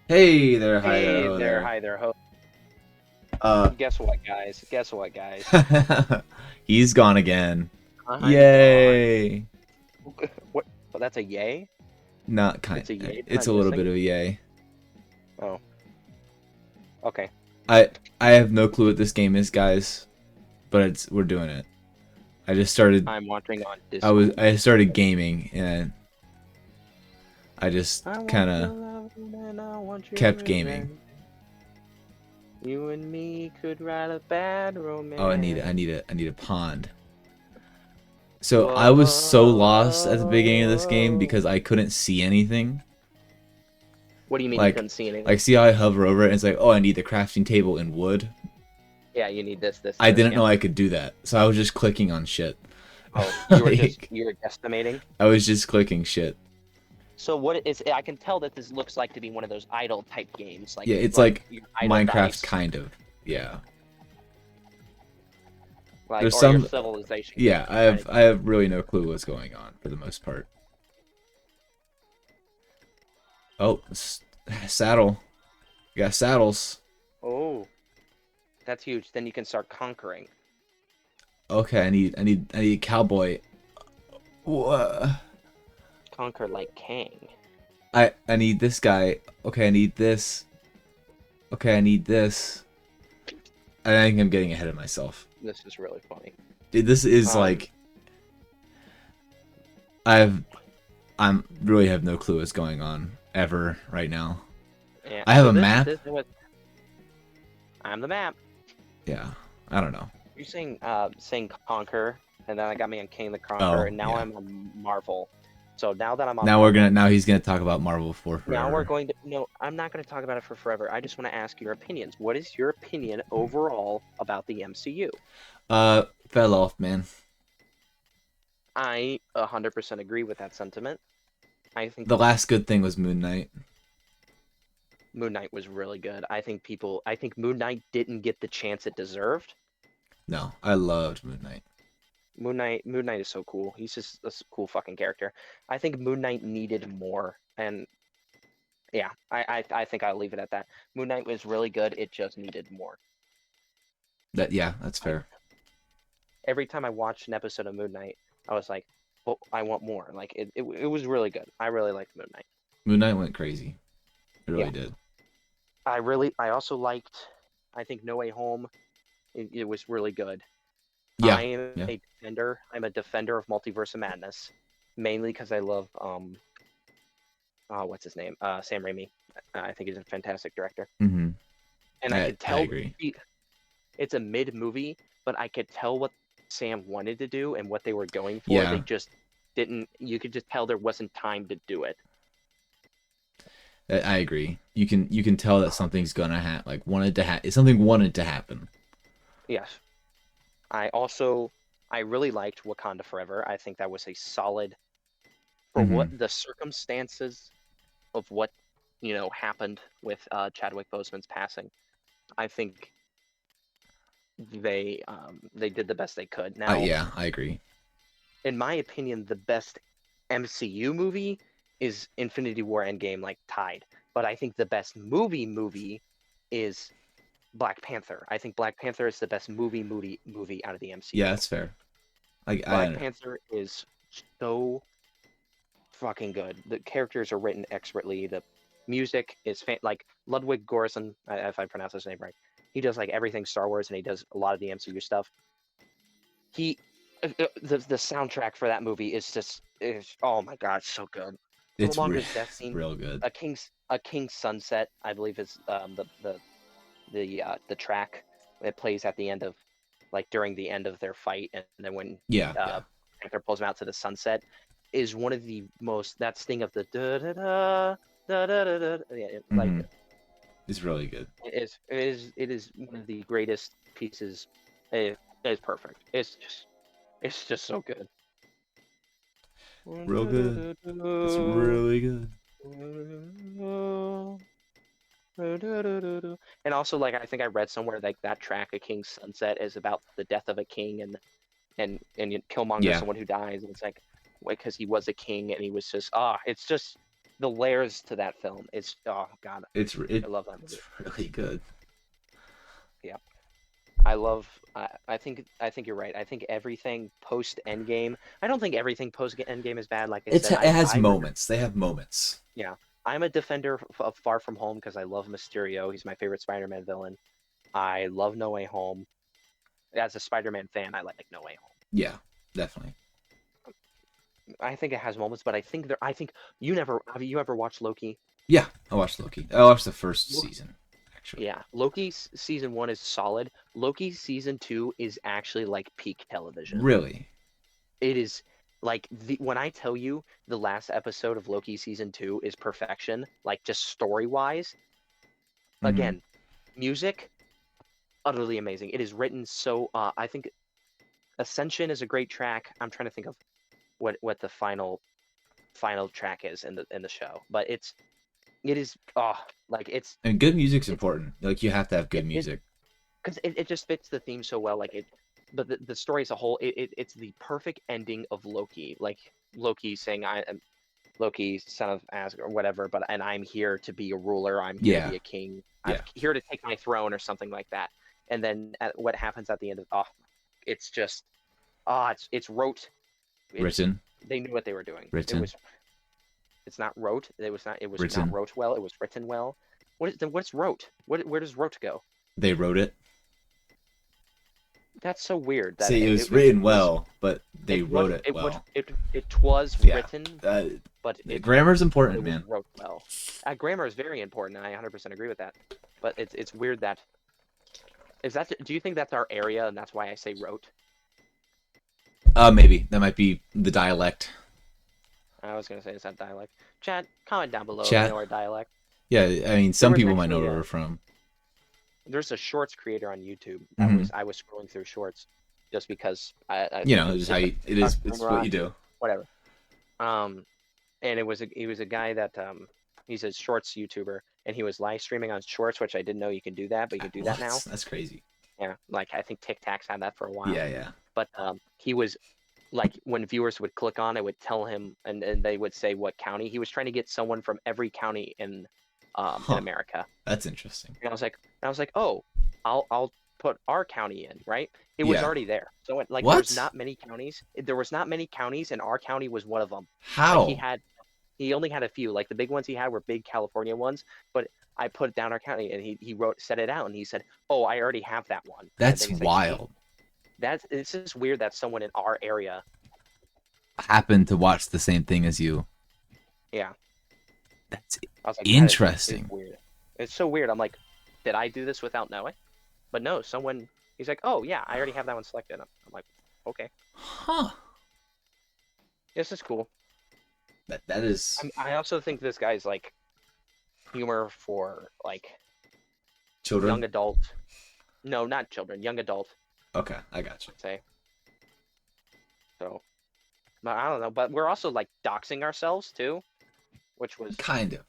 Hey there, hi there, Hey ho there, there. hi there, ho. Uh, Guess what, guys? Guess what, guys? he's gone again. I'm gone. Yay! What? Oh, that's a yay? Not kind. It's a yay that It's a I'm little bit missing? of a yay. Oh, okay. I I have no clue what this game is, guys, but we're doing it. I just started. I'm watching on Discord. I started gaming and I just I kind want of your love and I want your kept gaming. revenge. You and me could write a bad Oh, romance. I need a pond. So I was so lost at the beginning of this game Whoa. because I couldn't see anything. What do you mean you Like, couldn't see anything? like see how I hover over it and it's like, oh, I need the crafting table in wood. Yeah, you need this, this, I this, didn't yeah. know I could do that, so I was just clicking on shit. Oh, Like, you were guesstimating? I was just clicking shit. So what it is, I can tell that this looks like to be one of those idle type games, Yeah, it's like like your idle Minecraft, dice, kind of. Yeah, like there's or your some. civilization Yeah, games kind of I game. have really no clue what's going on for the most part. Oh, saddle. You got saddles. Oh, that's huge. Then you can start conquering. Okay, I need a cowboy. Wha- Conquer like Kang. I need this guy. Okay, I need this. Okay, I need this. I think I'm getting ahead of myself. This is really funny. Dude, this is Um, like I've I'm really have no clue what's going on ever right now. yeah. I have So a map. this was I'm the map. Yeah, I don't know. You're saying conquer, and then I got me on King the Conqueror, Oh and now yeah. I'm on Marvel. So now that I'm on Now Marvel, he's gonna talk about Marvel for now we're forever. going to no, I'm not going to talk about it for forever. I just want to ask your opinions. What is your opinion overall about the MCU? Fell off, man. I 100% agree with that sentiment. I think The last good thing was Moon Knight. Moon Knight was really good. I think Moon Knight didn't get the chance it deserved. No, I loved Moon Knight. Moon Knight is so cool. He's just a cool fucking character. I think Moon Knight needed more, and yeah, I think I'll leave it at that. Moon Knight was really good. It just needed more. That yeah, that's I, fair. every time I watched an episode of Moon Knight, I was like, well, I want more. Like it was really good. I really liked Moon Knight. Moon Knight went crazy. It Yeah, really did. I also liked. I think No Way Home. It was really good. Yeah, I am yeah. a defender. I'm a defender of Multiverse of Madness, mainly because I love what's his name? Sam Raimi. I think he's a fantastic director, Mm-hmm. and I could I tell agree. it's a mid movie, but I could tell what Sam wanted to do and what they were going for. They Yeah, just didn't. You could just tell there wasn't time to do it. I agree. You can tell that something's gonna happen. Like wanted to happen. Something wanted to happen. Yes. I I really liked Wakanda Forever. I think that was a solid for what Mm-hmm. the circumstances of what happened with Chadwick Boseman's passing. I think they did the best they could. Now, Yeah, I agree. in my opinion, the best MCU movie is Infinity War Endgame, like tied. But I think the best movie is Black Panther. I think Black Panther is the best movie out of the Yeah, MCU. that's fair. Black I Panther is so fucking good. The characters are written expertly. The music is like Ludwig Göransson, if I pronounce his name right. He does like everything Star Wars, and he does a lot of the MCU stuff. He, the soundtrack for that movie is oh my god, so good. Killmonger's death it's scene, real good. a King's Sunset, I believe is the track it plays at the end of like during the end of their fight, and then when Yeah, uh, yeah. Panther pulls him out to the sunset, is one of the most that sting of the da da da da da da da. Yeah, like Mm-hmm. It's really good. it is one of the greatest pieces. It is perfect. It's just so good. Real good. It's really good. And also, like I think I read somewhere like that track, "A King's Sunset," is about the death of a king, and Killmonger is Yeah. someone who dies, and it's like because he was a king and he was just it's just the layers to that film. It's oh god, I love that it's movie. really good. Yeah, I love. I think you're right. I think everything post Endgame. I don't think everything post Endgame is bad. Like I said, It has I'm a moments. They have moments. yeah, I'm a defender of Far From Home because I love Mysterio. He's my favorite Spider-Man villain. I love No Way Home. As a Spider-Man fan, I like No Way Home. Yeah, definitely. I think it has moments, but I think there. I think you never have you ever watched Loki? Yeah, I watched Loki. I watched the first Lo- season, actually. Yeah, Loki season one is solid. Loki season two is actually like peak television. Really. It is like when I tell you the last episode of Loki season two is perfection, like just story wise. Hmm. Again, music utterly amazing. It is written so. I think Ascension is a great track. I'm trying to think of what the final track is in the show, but it is like And good music's it's important. Like you have to have good it music. because it just fits the theme so well. Like it, but the story as a whole, it's the perfect ending of Loki. Like Loki saying, "I am Loki, son of Asgard, or whatever," but and I'm here to be a ruler. I'm here to Yeah, be a king. I'm yeah. here to take my throne or something like that. And then what happens at the end of it's just it's rote. It's Written, they knew what they were doing. written, It's not rote. It was not written. wrote well. It was written well. What's rote? Where does rote go? They wrote it. That's so weird that See, it was written was well, but they wrote it well. it was Yeah. written, but Grammar's important, it was man. wrote well. Grammar is very important, and I 100% agree with that. But it's weird that do you think that's our area and that's why I say wrote? Maybe that might be the dialect. I was gonna say is that dialect. Chat, comment down below if you Chat. know our dialect. Yeah, I mean, some was people might know actually where we're from. There's a shorts creator on YouTube. Mhm. I was scrolling through shorts just because You know, just how you, it is. It's what you do. whatever. And he was a guy that he's a shorts YouTuber and he was live streaming on shorts, which I didn't know you can do that, but you can do that now. That's crazy. Yeah, like I think Tic Tacs had that for a while. Yeah, yeah. But he was like when viewers would click on it would tell him and they would say what county. He was trying to get someone from every county in America. That's interesting. And I was like, oh, I'll put our county in, right? It was Yeah. already there. So like What? there was not many counties. There was not many counties, and our county was one of them. How? Like he only had a few. Like the big ones he had were big California ones, but I put down our county, and he set it out, and he said, oh, I already have that one. That's Like, wild. it's just weird that someone in our area. Happened to watch the same thing as you. Yeah. That's I was like, interesting. that is weird. It's so weird. I'm like, did I do this without knowing? But no, someone. He's like, oh yeah, I already have that one selected. I'm like, okay, Huh. this is cool. That is. I also think this guy's like humor for like Children. young adult. No, not children. Young adult. Okay, I got you. Say. So, but I don't know. But we're also like doxing ourselves too, which was Kind of.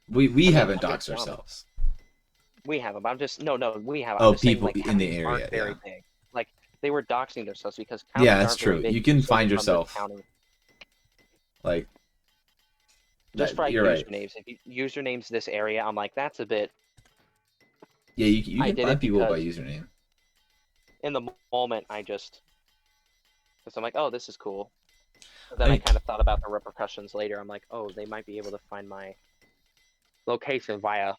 We mean, haven't I'm doxed just ourselves. we have them. I'm just no, we have. Oh, I'm just saying, people like, in the counties area, aren't very yeah. big. Like they were doxing themselves because counties Yeah, that's aren't very true. big. You can so find from this yourself. county. Like. Just for like you're right. usernames. If you usernames this area, I'm like, that's a bit. Yeah, you I can did find it people by because- username. In the moment, because I'm like, oh, this is cool. But then I I- kind of thought about the repercussions later. I'm like, oh, they might be able to find my location via,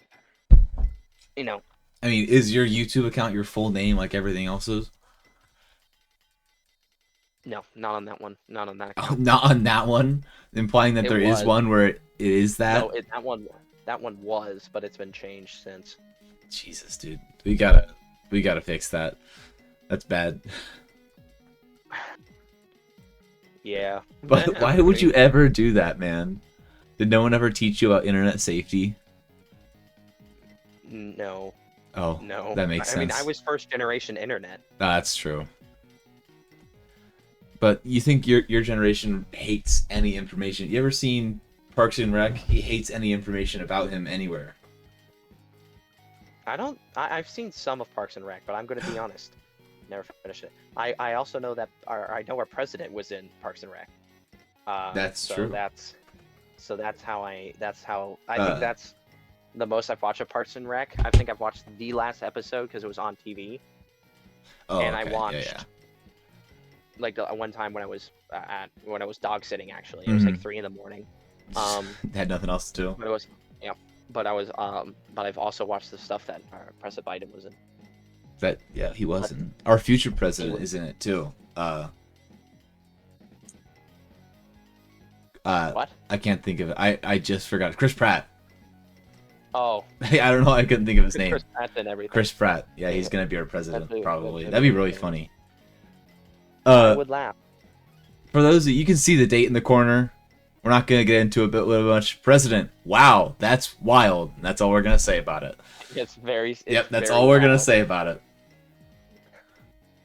you know, I mean, is your YouTube account your full name like everything else's? no, not on that one, not on that Oh, account. not on that one, implying that It there is was. one where it is that. No, that one was, but it's been changed since. Jesus, dude, we gotta fix that. That's bad. Yeah. But why would you ever do that, man? Did no one ever teach you about internet safety? No, Oh, no. that makes I mean, sense. I was first generation internet. That's true. But you think your generation hates any information? You ever seen Parks and Rec? He hates any information about him anywhere. I've seen some of Parks and Rec, but I'm going to be honest. Never finished it. I also know that I know our president was in Parks and Rec. That's so true. That's So that's how I Uh, think that's the most I've watched of Parks and Rec. I think I've watched the last episode because it was on TV, oh, and I okay. Yeah, yeah. watched like the one time when I was when I was dog sitting. Actually, it was like Mhm. 3 in the morning. They had nothing else to do. But it was yeah. But I was but I've also watched the stuff that President Biden was in. That yeah, he But wasn't. Our future he president was is in it too. Uh, what? I can't think of it. I just forgot. Chris Pratt. Oh, I don't know. I couldn't think of his name. Chris Pratt and everything. Chris Pratt. Yeah, he's Yeah. gonna be our president That'd be- probably. that'd That'd be be really funny. funny. I would laugh. For those of you can see the date in the corner. We're not gonna get into it, but much. President. Wow, that's wild. That's all we're gonna say about it. It's very. Yep, that's very all we're gonna wild. say about it.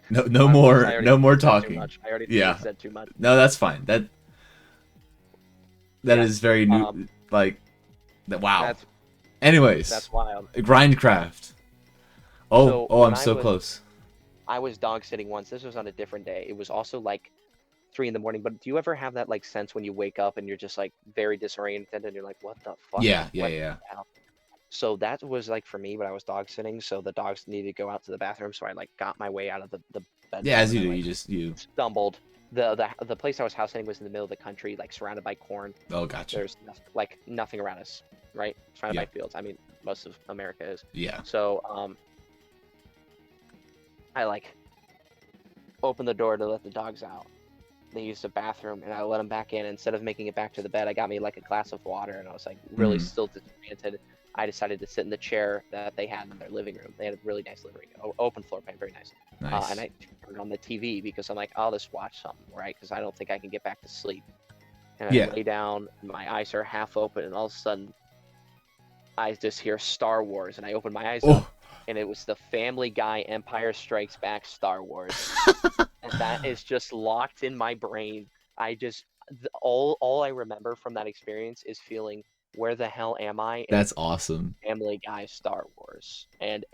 No, I no more, already no more said too talking. much. I already Yeah. said too much. No, that's fine. That Yeah, is very new. um, Like, that. Wow. That's Anyways, wild. Grindcraft. Oh, So, oh, when I'm I so was- close. I was dog sitting once. This was on a different day. It was also like 3 in the morning. But do you ever have that like sense when you wake up and you're just like very disoriented and you're like, what the fuck? Yeah, What yeah, the yeah. hell? So that was like for me, but I was dog sitting. So the dogs needed to go out to the bathroom. So I like got my way out of the bedroom. Yeah, as you and do, I, you just you. stumbled. The place I was house sitting was in the middle of the country, like surrounded by corn. Oh, gotcha. There's nothing around us, right? Surrounded Yeah. by fields. I mean, most of America is. Yeah. So I like opened the door to let the dogs out. They used the bathroom, and I let them back in. Instead of making it back to the bed, I got me like a glass of water, and I was like really Mhm. still disoriented. I decided to sit in the chair that they had in their living room. They had a really nice living room, open floor plan, very nice. Nice. And I turned on the TV because I'm like, I'll just watch something, right? Because I don't think I can get back to sleep. And I Yeah. lay down, my eyes are half open, and all of a sudden, I just hear Star Wars, and I open my eyes up, Oh, and it was the Family Guy Empire Strikes Back Star Wars. And that is just locked in my brain. All I remember from that experience is feeling, where the hell am I in that's awesome. Family Guy Star Wars? And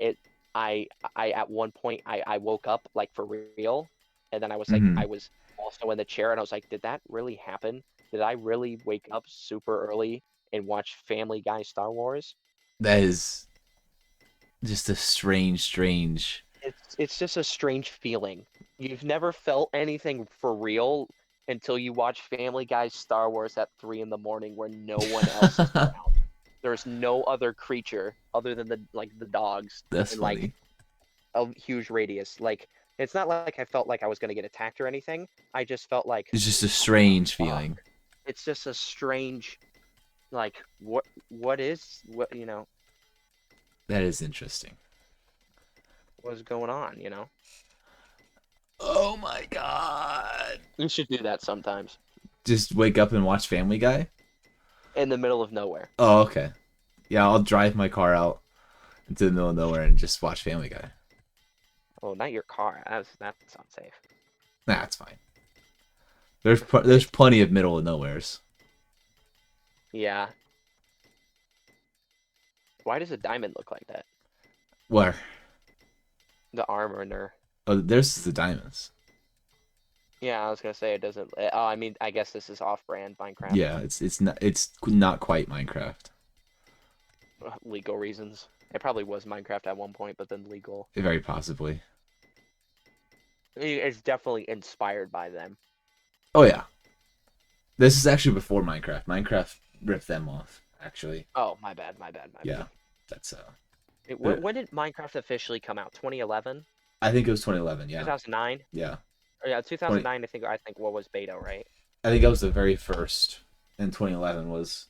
I at one point I woke up like for real, and then I was like Mhm. I was also in the chair, and I was like, did that really happen? Did I really wake up super early and watch Family Guy Star Wars? That is just a strange. It's just a strange feeling. You've never felt anything for real until you watch Family Guy Star Wars at 3 in the morning where no one else is around. There's no other creature other than the dogs That's in funny. like a huge radius. Like it's not like I felt like I was gonna get attacked or anything. I just felt like It's just a strange fuck. feeling. It's just a strange, like what is what That is interesting. what's going on? Oh my god. You should do that sometimes Just wake up and watch Family Guy? in the middle of nowhere. Oh, okay. Yeah, I'll drive my car out into the middle of nowhere and just watch Family Guy. Oh, not your car. That's unsafe. Nah, it's fine. There's plenty of middle of nowheres. Yeah. Why does a diamond look like that? Where? The armor. Oh, there's the diamonds. Yeah, I was gonna say it doesn't. Oh, I mean, I guess this is off-brand Minecraft. Yeah, it's not quite Minecraft. Legal reasons. It probably was Minecraft at one point, but then legal. Very possibly. It's definitely inspired by them. Oh yeah. This is actually before Minecraft. Minecraft ripped them off, actually. Oh, my bad. Yeah. That's When did Minecraft officially come out? 2011? I think it was 2011, yeah. 2009? Yeah. Yeah, 2009. I think what was beta, right? I think that was the very first. And 2011 was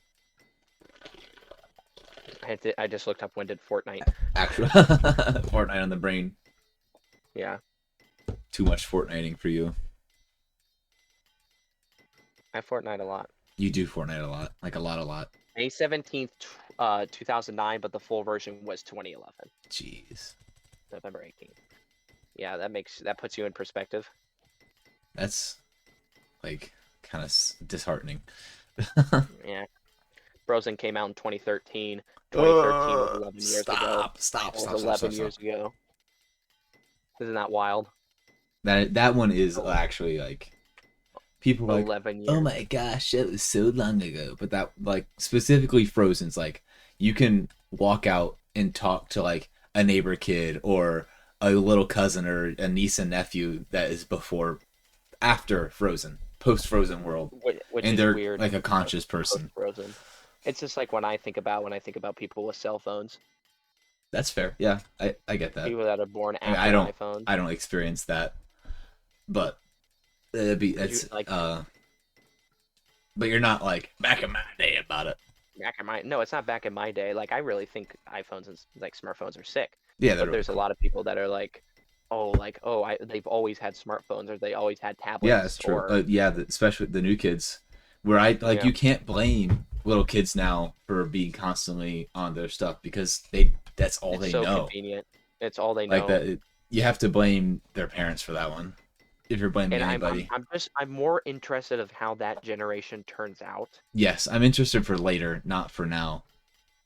I just looked up when did Fortnite. actual Fortnite on the brain. Yeah, Too much Fortniting for you. I Fortnite a lot. You do Fortnite a lot. Like a lot. May 17th, 2009, but the full version was 2011, Jeez. November 18th. Yeah, that puts you in perspective. That's like kind of disheartening. Yeah. Frozen came out in 2013. 2013 was 11 years ago. Stop. It was 11 years ago. Isn't that wild? That one is actually like people were like, 11 oh years. my gosh, that was so long ago. But that, like, specifically Frozen's like, you can walk out and talk to like a neighbor kid or a little cousin or a niece and nephew that is before, after Frozen, post Frozen world, Which and is they're weird. like a conscious Post person. Frozen. It's just like when I think about people with cell phones, That's fair. Yeah, I get that. people that are born I mean, after iPhone. I don't experience that, but it'd be Would you it's like but you're not like back in my day about it. back in my no, it's not back in my day. Like I really think iPhones and like smartphones are sick. Yeah, they're But really there's a cool. lot of people that are like, they've always had smartphones or they always had Yeah, it's tablets true. or Yeah, especially the new kids, where I like, yeah. you can't blame little kids now for being constantly on their stuff because they that's all It's they so know. convenient. It's all they Like know. you have to blame their parents for that one. If you're blaming And I'm anybody, I'm just I'm more interested of how that generation turns out. yes, I'm interested for later, not for now.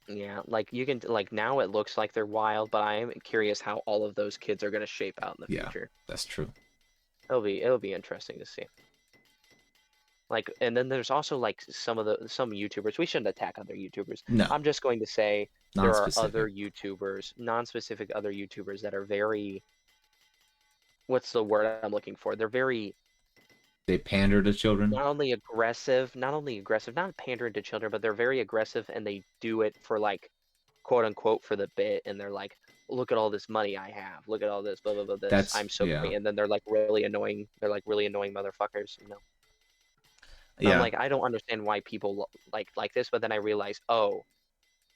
Yeah, like you can like now it looks like they're wild, but I am curious how all of those kids are going to shape out in the Yeah, future. that's true. It'll be interesting to see. Like, and then there's also like some YouTubers. We shouldn't attack other YouTubers. No, I'm just going to say there are other non-specific. YouTubers, non-specific other YouTubers that are very, what's the word I'm looking for? They're very They pander to children. not pandering to children, but they're very aggressive and they do it for like quote unquote for the bit and they're like, look at all this money I have, look at all this, blah blah blah this. That's I'm so yeah, great. And then they're like really annoying. They're like really annoying motherfuckers, you know. And I'm yeah, like, I don't understand why people like this, but then I realize, oh,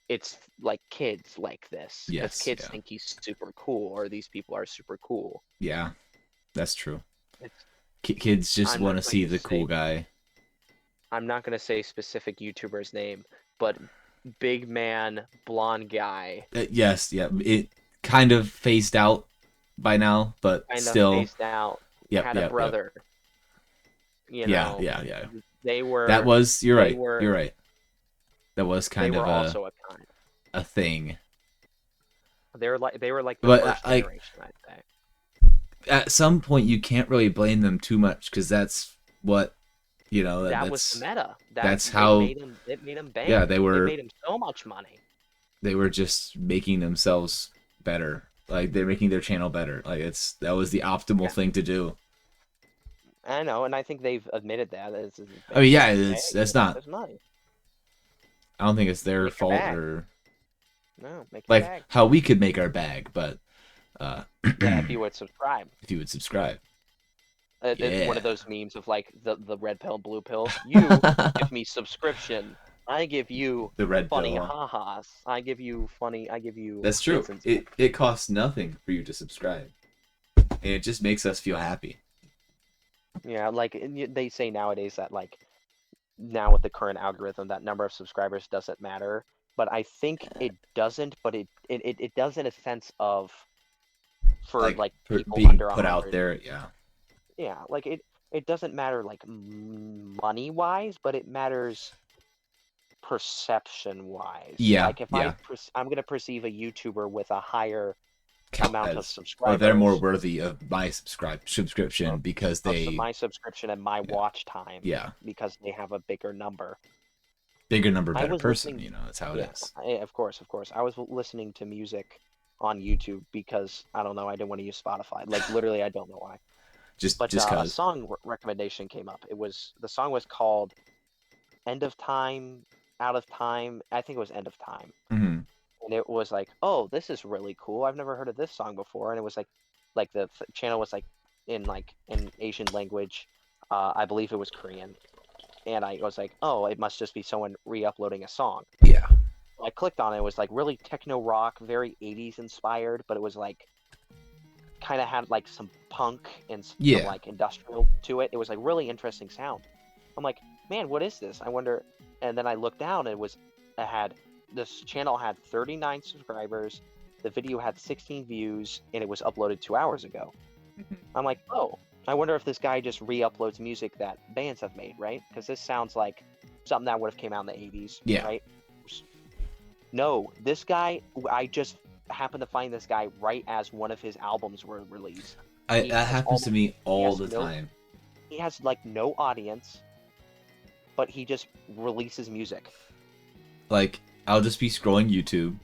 it's like kids like this because yes, kids yeah, think he's super cool or these people are super cool. yeah. That's true. It's Kids just I'm want not to going see to the cool say guy. I'm not going to say specific YouTuber's name, but big man, blonde guy, Yes, yeah. It kind of phased out by now, but kind of still. phased out, Yep, had a yep, yep. brother, you Yeah, know, yeah, yeah. they That were was. You're they right. You're were right. That was they kind of were also a kind. a thing. They were like the But first like generation, I'd say. at some point, you can't really blame them too much because that's what That was the meta. That that's how. it made him Yeah, bank. It made him so much money. they were just making themselves better. Like they're making their channel better. Like that was the optimal Yeah, thing to do. I know, and I think they've admitted that I mean, yeah, making bank. that's not. There's money. I don't think it's their Make your fault bag. or No, make your like bag. how we could make our bag, but uh, Yeah, if you would subscribe. if you would subscribe, It's one yeah. of those memes of like the red pill, blue pill. You give me subscription. I give you The red funny pill. Huh? ha-has. I give you funny. I give you That's true. bits and stuff. It costs nothing for you to subscribe, and it just makes us feel happy. Yeah, like they say nowadays that like now with the current algorithm that number of subscribers doesn't matter. But I think it doesn't. But it does in a sense of for Like like people being under put out 100. there, yeah, Yeah, like it doesn't matter like money wise, but it matters perception wise. yeah, Like if yeah. I'm gonna perceive a YouTuber with a higher Count amount of as, or they're more subscribers worthy of my subscription of, because they, my subscription and my yeah, watch time yeah, because they have a bigger number. bigger number, I better was person. listening, That's how it yeah, is. of course, of course. I was listening to music on YouTube because I don't know, I didn't want to use Spotify. Like literally, I don't know why. But Just a cause. song recommendation came up. The song was called "End of Time, Out of Time." I think it was "End of Time," Hmm. and it was like, "Oh, this is really cool. I've never heard of this song before." And it was like the channel was like in Asian language. I believe it was Korean, and I was like, "Oh, it must just be someone re-uploading a song." Yeah, I clicked on it. It was like really techno rock, very 80s inspired, but it was like kind of had like some punk and some yeah. like industrial to it. It was like really interesting sound. I'm like, man, what is this? I wonder. And then I looked down and it had this channel had 39 subscribers. The video had 16 views and it was uploaded 2 hours ago. I'm like, oh, I wonder if this guy just re-uploads music that bands have made, right? Because this sounds like something that would have came out in the 80s, Yeah. right? No, this guy, I just happened to find this guy right as one of his albums were released. He That has happens to me he all has the no time. he has like no audience, but he just releases music. Like, I'll just be scrolling YouTube,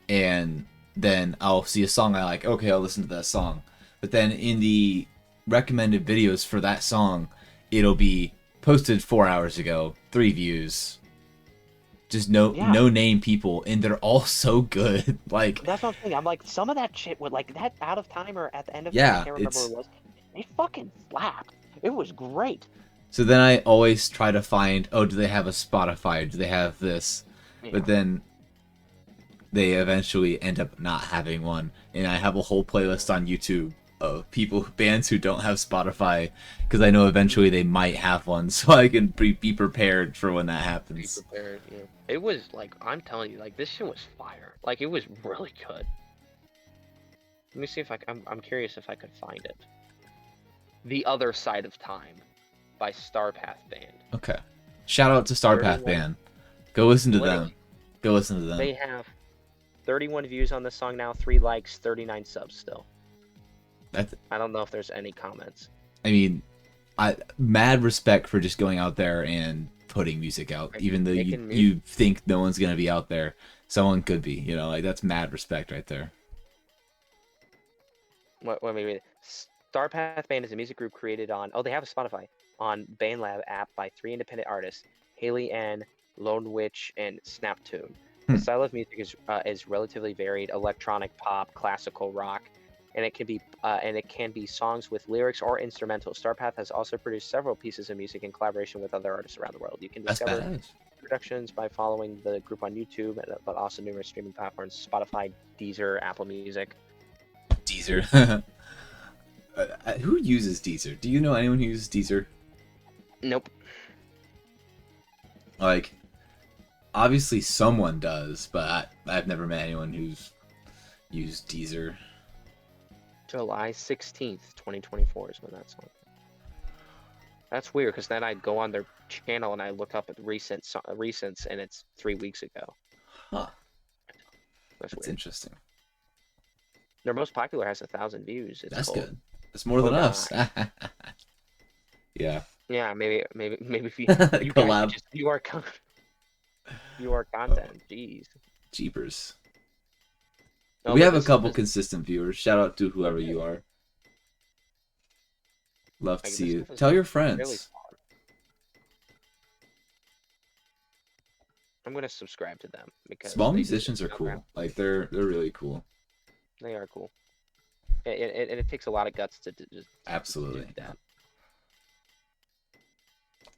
and then I'll see a song I like. Okay, I'll listen to that song. But then in the recommended videos for that song, it'll be posted 4 hours ago, 3 views. Just no name people, and they're all so good. Like, That's what I'm saying. I'm like, some of that shit would like that Out of Time or At the End of Time, I yeah, can't remember it's what it was. It fucking slapped. It was great. so then I always try to find, oh, do they have a Spotify? Do they have this? Yeah. But then they eventually end up not having one, and I have a whole playlist on YouTube of bands who don't have Spotify, because I know eventually they might have one, so I can be prepared for when that Be happens. prepared. Yeah. It was like, I'm telling you, like this shit was fire. Like it was really good. Let me see if I'm curious if I could find it. The Other Side of Time by Starpath Band. Okay. Shout out to Starpath 31 Band. Go listen to them. Literally, Go listen to them. they have 31 views on this song now, 3 likes, 39 subs still. That's, I don't know if there's any comments. I mean, mad respect for just going out there and putting music out, even though Making you think no one's gonna be out there. Someone could be, like, that's mad respect right there. What maybe Starpath Band is a music group created on, oh, they have a Spotify, on BandLab app by 3 independent artists, Haley Ann, Lone Witch, and Snaptune. The style of music is relatively varied: electronic pop, classical rock, and it can be songs with lyrics or instrumental. Starpath has also produced several pieces of music in collaboration with other artists around the world. You can That's discover badass. productions by following the group on YouTube, but also numerous streaming platforms: Spotify, Deezer, Apple Music. Deezer. Who uses Deezer? Do you know anyone who uses Deezer? Nope. Like, obviously someone does, but I've never met anyone who's used Deezer. July 16th, 2024 is when that's on. That's weird, because then I go on their channel and I look up at recents, and it's 3 weeks ago. Huh. That's That's weird. interesting. Their most popular has 1,000 views. It's That's called good. That's more than us. Yeah. Yeah, maybe if you guys Collab. just view our content. Jeez. Jeepers. No, We but have a this- couple this- consistent viewers. Shout out to whoever you are. Love to like, see this you. stuff is Tell your really friends. fun. I'm gonna subscribe to them because Small they do musicians this are cool. program. Like, they're really cool. They are cool. It takes a lot of guts to just Absolutely. do that.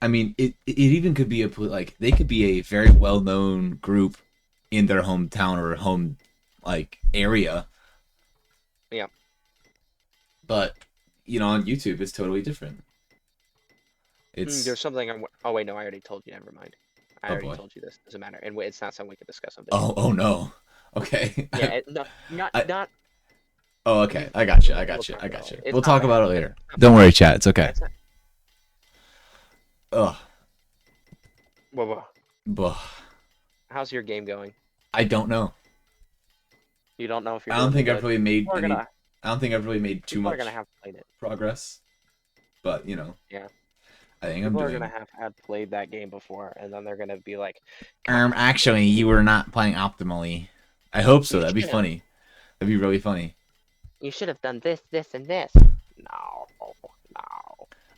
I mean, it even could be like, they could be a very well known group in their hometown or home, like, area. Yeah. But on YouTube it's totally different. It's There's something. Oh wait, no, I already told you. Never mind. I already boy. told you this. Doesn't matter, and it's not something we can discuss on. oh no. Okay. Yeah, no, not. Oh, okay. I got you. It's We'll not talk bad. about it later. Don't worry, chat. It's okay. It's not- Ugh. Whoa. How's your game going? I don't know. You don't know if you're. I don't doing think I've good? really made People are any. gonna- I don't think I've really made too people much are gonna have played it. progress. But Yeah. I think I'm People are doing. gonna have had played that game before, and then they're gonna be like, Actually, you were not playing optimally. I hope so. You That'd be should've. funny. That'd be really funny. "You should have done this, this, and this." No.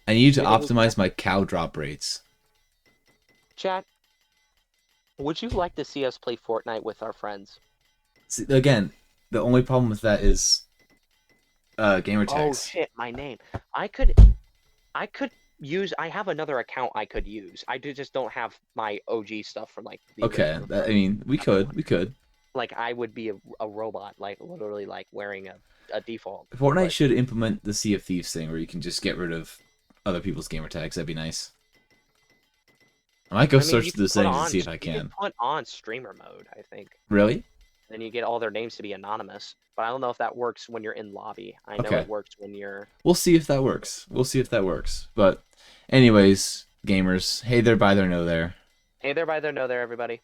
I need to You know who's optimize my cow drop rates. Chat. Would you like to see us play Fortnite with our friends? See, again, the only problem with that is gamer Oh tags. shit, my name. I could use. I have another account I could use. Just don't have my OG stuff from like. The Okay, original I mean, we could. Like I would be a robot, like literally like wearing a default. Fortnite but- should implement the Sea of Thieves thing where you can just get rid of other people's gamer tags. That'd be nice. I might go I mean, search you through the can put settings on- and see if I You can. put on streamer mode, I think. Really? Then you get all their names to be anonymous. But I don't know if that works when you're in lobby. I know Okay. it works when you're. We'll see if that works. But anyways, gamers, hey there, bye there, no there. Hey there, bye there, no there, everybody.